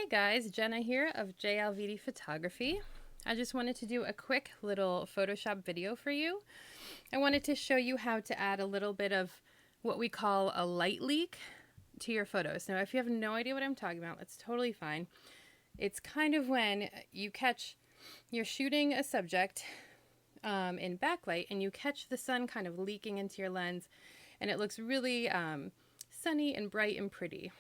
Hey guys, Jenna here of j.alviti Photography. I just wanted to do a quick little Photoshop video for you. I wanted to show you how to add a little bit of what we call a light leak to your photos. Now, if you have no idea what I'm talking about, that's totally fine. It's kind of when you're shooting a subject in backlight and you catch the sun kind of leaking into your lens and it looks really sunny and bright and pretty.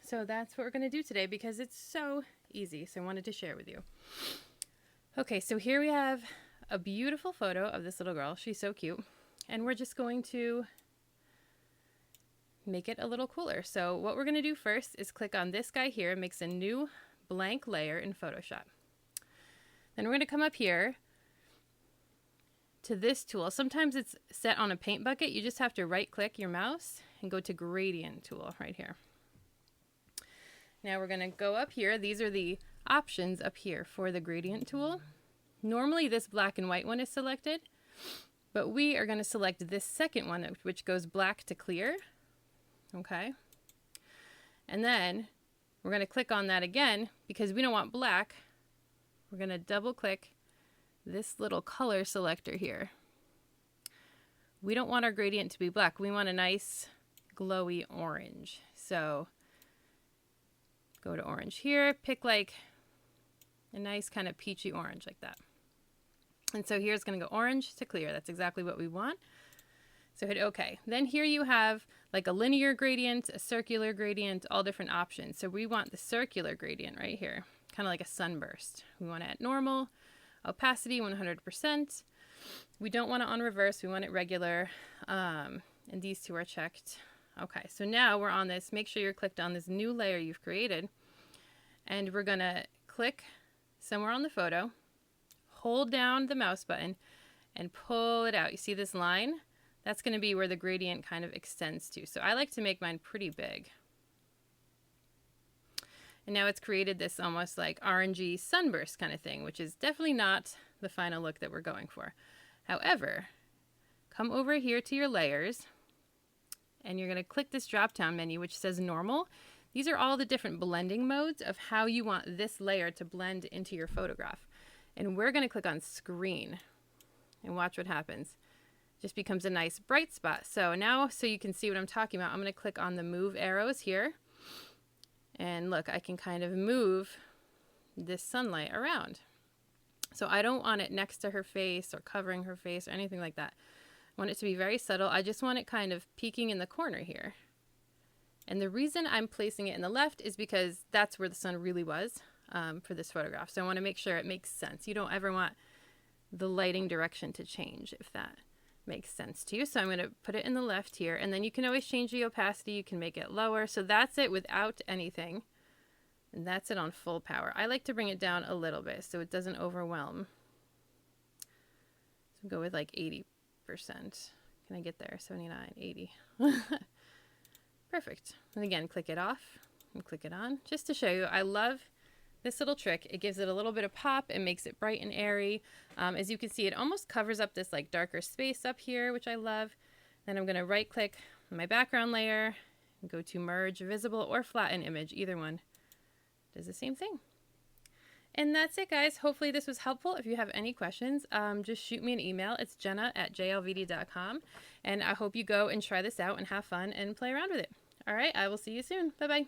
So that's what we're going to do today because it's so easy. So I wanted to share with you. Okay, so here we have a beautiful photo of this little girl. She's so cute. And we're just going to make it a little cooler. So what we're going to do first is click on this guy here. It makes a new blank layer in Photoshop. Then we're going to come up here to this tool. Sometimes it's set on a paint bucket. You just have to right click your mouse and go to gradient tool right here. Now we're going to go up here. These are the options up here for the gradient tool. Normally this black and white one is selected, but we are going to select this second one, which goes black to clear. Okay. And then we're going to click on that again because we don't want black. We're going to double click this little color selector here. We don't want our gradient to be black. We want a nice glowy orange. So go to orange here, pick like a nice kind of peachy orange like that. And so here's going to go orange to clear. That's exactly what we want. So hit OK. Then here you have like a linear gradient, a circular gradient, all different options. So we want the circular gradient right here, kind of like a sunburst. We want it at normal, opacity 100%. We don't want it on reverse. We want it regular. And these two are checked. Okay, so now we're on this. Make sure you're clicked on this new layer you've created. And we're going to click somewhere on the photo, hold down the mouse button, and pull it out. You see this line? That's going to be where the gradient kind of extends to. So I like to make mine pretty big. And now it's created this almost like orangey sunburst kind of thing, which is definitely not the final look that we're going for. However, come over here to your layers, and you're going to click this drop-down menu, which says normal. These are all the different blending modes of how you want this layer to blend into your photograph. And we're going to click on screen and watch what happens. It just becomes a nice bright spot. So now, so you can see what I'm talking about, I'm going to click on the move arrows here. And look, I can kind of move this sunlight around. So I don't want it next to her face or covering her face or anything like that. I want it to be very subtle. I just want it kind of peeking in the corner here. And the reason I'm placing it in the left is because that's where the sun really was for this photograph. So I want to make sure it makes sense. You don't ever want the lighting direction to change, if that makes sense to you. So I'm going to put it in the left here. And then you can always change the opacity. You can make it lower. So that's it without anything. And that's it on full power. I like to bring it down a little bit so it doesn't overwhelm. So go with like 80%. Can I get there? 79, 80. Perfect. And again, click it off and click it on. Just to show you, I love this little trick. It gives it a little bit of pop. It makes it bright and airy. As you can see, it almost covers up this like darker space up here, which I love. Then I'm going to right click on my background layer and go to merge visible or flatten image. Either one does the same thing. And that's it, guys. Hopefully this was helpful. If you have any questions, just shoot me an email. It's jenna@j.alviti.com. And I hope you go and try this out and have fun and play around with it. All right, I will see you soon. Bye-bye.